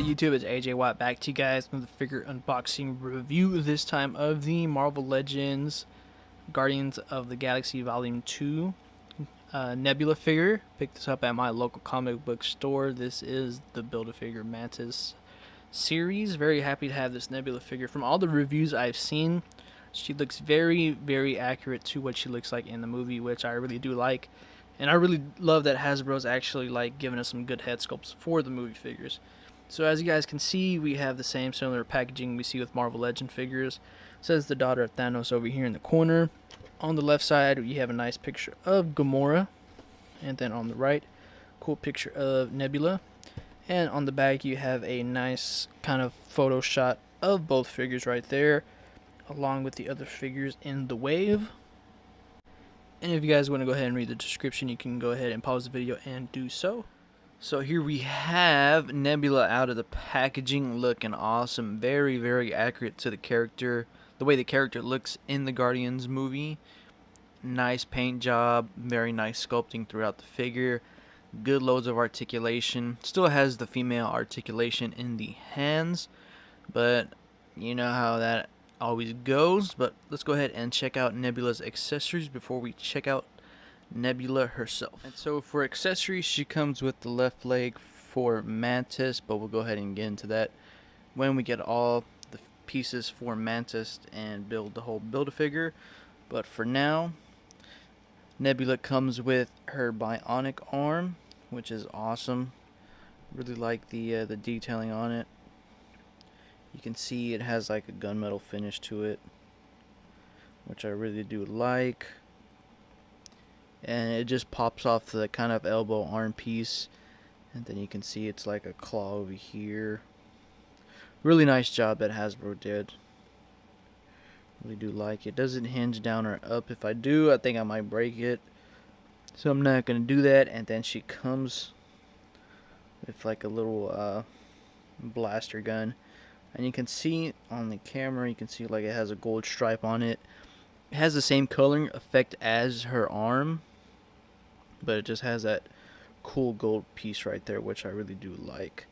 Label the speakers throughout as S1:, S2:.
S1: up YouTube, it's AJ Watt back to you guys with a figure unboxing review, this time of the Marvel Legends Guardians of the Galaxy Volume 2 Nebula figure. Picked this up at my local comic book store. This is the Build-A-Figure Mantis series. Very happy to have this Nebula figure. From all the reviews I've seen, she looks very, very accurate to what she looks like in the movie, which I really do like. And I really love that Hasbro's actually giving us some good head sculpts for the movie figures. So as you guys can see, we have the same similar packaging we see with Marvel Legend figures. It says the daughter of Thanos over here in the corner. On the left side, you have a nice picture of Gamora. And then on the right, cool picture of Nebula. And on the back, you have a nice kind of photo shot of both figures right there, along with the other figures in the wave. And if you guys want to go ahead and read the description, you can go ahead and pause the video and do so. So here we have Nebula out of the packaging, looking awesome. Very, very accurate to the character, the way the character looks in the Guardians movie. Nice paint job, very nice sculpting throughout the figure. Good loads of articulation. Still has the female articulation in the hands, but you know how that always goes. But let's go ahead and check out Nebula's accessories before we check out Nebula herself. And so for accessories, she comes with the left leg for Mantis, but we'll go ahead and get into that when we get all the pieces for Mantis and build the whole Build-A-Figure. But for now, Nebula comes with her bionic arm, which is awesome. Really like the detailing on it. You can see it has like a gunmetal finish to it, which I really do like. And it just pops off the kind of elbow arm piece, and then you can see it's like a claw over here. Really nice job that Hasbro did. Really do like it. Doesn't hinge down or up. If I do, I think I might break it, so I'm not gonna do that. And then she comes with like a little blaster gun, and you can see on the camera, you can see like it has a gold stripe on it. It has the same coloring effect as her arm, but it just has that cool gold piece right there, which I really do like.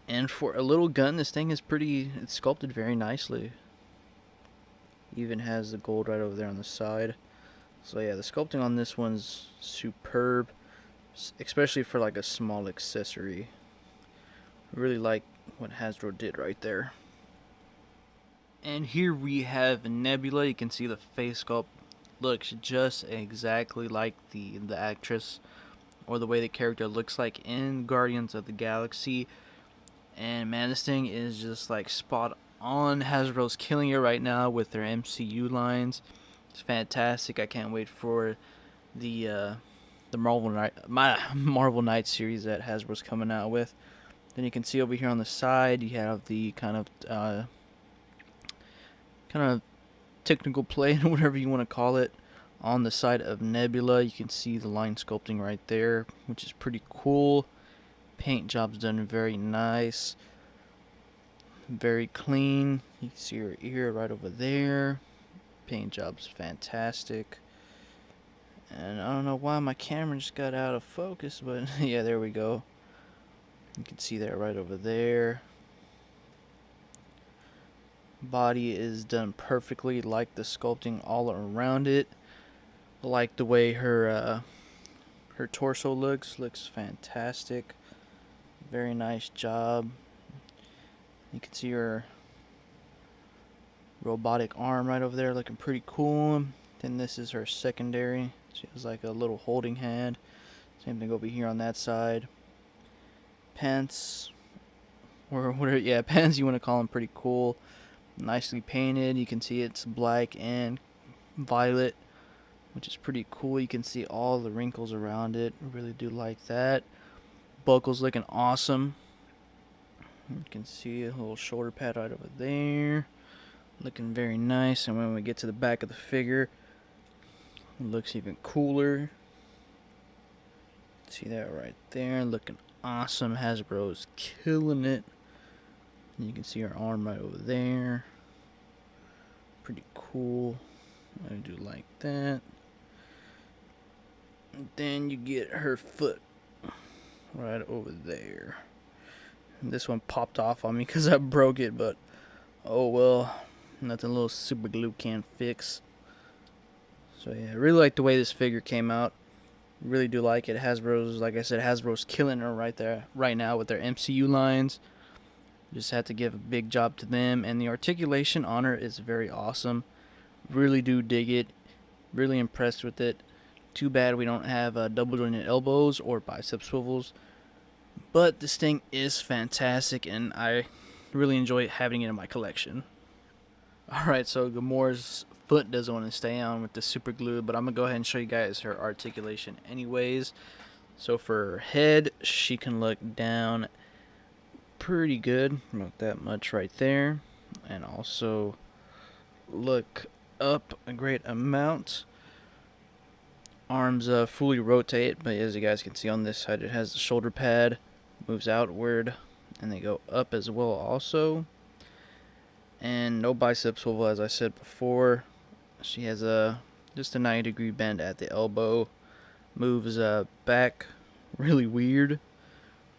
S1: And for a little gun, this thing is it's sculpted very nicely. Even has the gold right over there on the side. So yeah, the sculpting on this one's superb, especially for like a small accessory. I really like what Hasbro did right there. And here we have Nebula. You can see the face sculpt looks just exactly like the actress, or the way the character looks like in Guardians of the Galaxy. And man, this thing is just like spot on. Hasbro's killing it right now with their MCU lines. It's fantastic. I can't wait for the Marvel Knights series that Hasbro's coming out with. Then you can see over here on the side, you have the kind of technical plate, whatever you want to call it, on the side of Nebula. You can see the line sculpting right there, which is pretty cool. Paint job's done very nice, very clean. You can see her ear right over there. Paint job's fantastic. And I don't know why my camera just got out of focus, but yeah, there we go. You can see that right over there. Body is done perfectly. Like the sculpting all around it. Like the way her torso looks fantastic. Very nice job. You can see her robotic arm right over there, looking pretty cool. Then this is her secondary. She has like a little holding hand. Same thing over here on that side. Pants, or whatever, yeah, pants you want to call them, pretty cool. Nicely painted. You can see it's black and violet, which is pretty cool. You can see all the wrinkles around it. I really do like that. Buckle's looking awesome. You can see a little shoulder pad right over there, looking very nice. And when we get to the back of the figure, it looks even cooler. See that right there, looking awesome. Hasbro's killing it. You can see her arm right over there. Pretty cool. I do like that. And then you get her foot right over there. This one popped off on me because I broke it, but oh well, nothing a little super glue can't fix. So yeah, I really like the way this figure came out. Really do like it. Hasbro's, like I said, Hasbro's killing her right now with their MCU lines. Just had to give a big job to them, and the articulation on her is very awesome. Really do dig it. Really impressed with it. Too bad we don't have double jointed elbows or bicep swivels. But this thing is fantastic, and I really enjoy having it in my collection. Alright, so Gamora's foot doesn't want to stay on with the super glue, but I'm going to go ahead and show you guys her articulation anyways. So for her head, she can look down pretty good, about that much right there, and also look up a great amount. Arms fully rotate, but as you guys can see on this side, it has the shoulder pad, moves outward, and they go up as well also. And no bicep swivel, as I said before. She has just a 90-degree bend at the elbow, moves back really weird,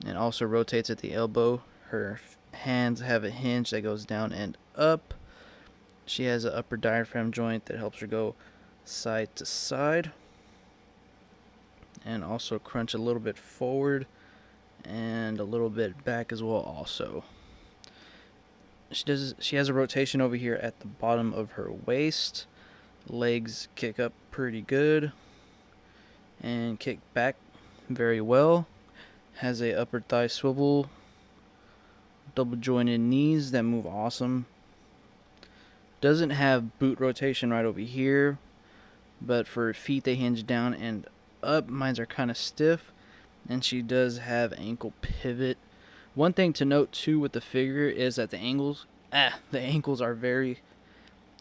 S1: and also rotates at the elbow. Her hands have a hinge that goes down and up. She has an upper diaphragm joint that helps her go side to side, and also crunch a little bit forward and a little bit back as well also. She has a rotation over here at the bottom of her waist. Legs kick up pretty good and kick back very well. Has a upper thigh swivel, double jointed knees that move awesome. Doesn't have boot rotation right over here, but for feet they hinge down and up. Mine are kind of stiff, and she does have ankle pivot. One thing to note too with the figure is that the ankles are very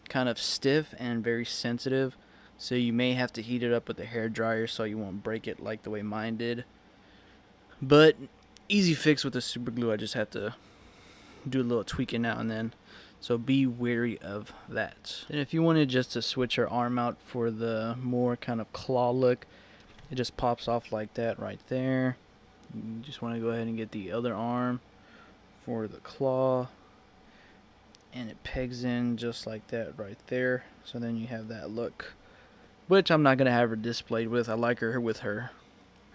S1: kind of stiff and very sensitive, so you may have to heat it up with a hair dryer so you won't break it like the way mine did. But easy fix with the super glue. I just have to do a little tweaking now and then, so be wary of that. And if you wanted just to switch her arm out for the more kind of claw look, it just pops off like that right there. You just want to go ahead and get the other arm for the claw, and it pegs in just like that right there. So then you have that look, which I'm not going to have her displayed with. I like her with her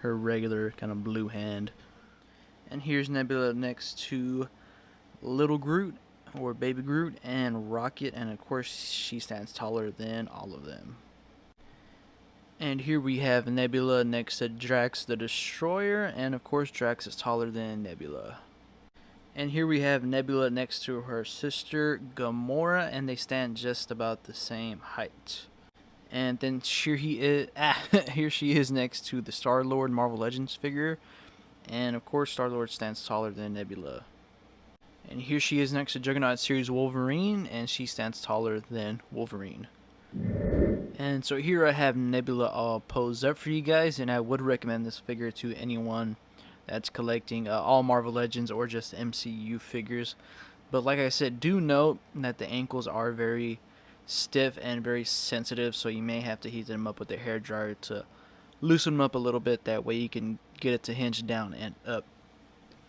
S1: regular kind of blue hand. And here's Nebula next to Little Groot, or Baby Groot, and Rocket, and of course she stands taller than all of them. And here we have Nebula next to Drax the Destroyer, and of course Drax is taller than Nebula. And here we have Nebula next to her sister Gamora, and they stand just about the same height. And then here here she is next to the Star-Lord Marvel Legends figure, and of course Star-Lord stands taller than Nebula. And here she is next to Juggernaut Series Wolverine, and she stands taller than Wolverine. And so here I have Nebula all posed up for you guys, and I would recommend this figure to anyone that's collecting all Marvel Legends or just MCU figures. But like I said, do note that the ankles are very stiff and very sensitive, so you may have to heat them up with a hair dryer to loosen them up a little bit. That way you can get it to hinge down and up.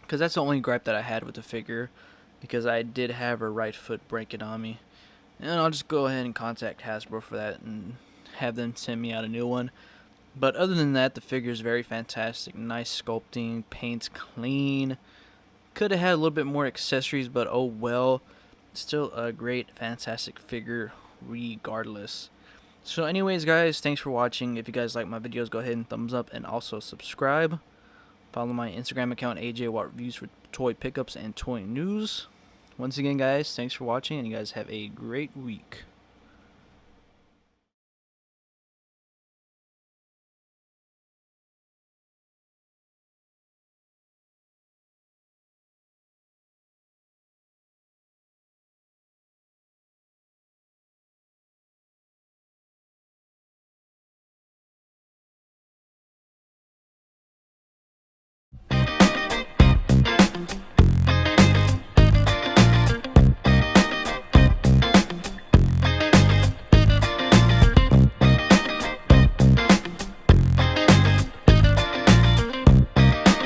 S1: Because that's the only gripe that I had with the figure, because I did have her right foot break it on me. And I'll just go ahead and contact Hasbro for that and have them send me out a new one. But other than that, the figure is very fantastic. Nice sculpting, paint's clean. Could have had a little bit more accessories, but oh well. Still a great, fantastic figure regardless. So anyways guys, thanks for watching. If you guys like my videos, go ahead and thumbs up and also subscribe. Follow my Instagram account, AJ Watt Reviews, for toy pickups and toy news. Once again guys, thanks for watching, and you guys have a great week.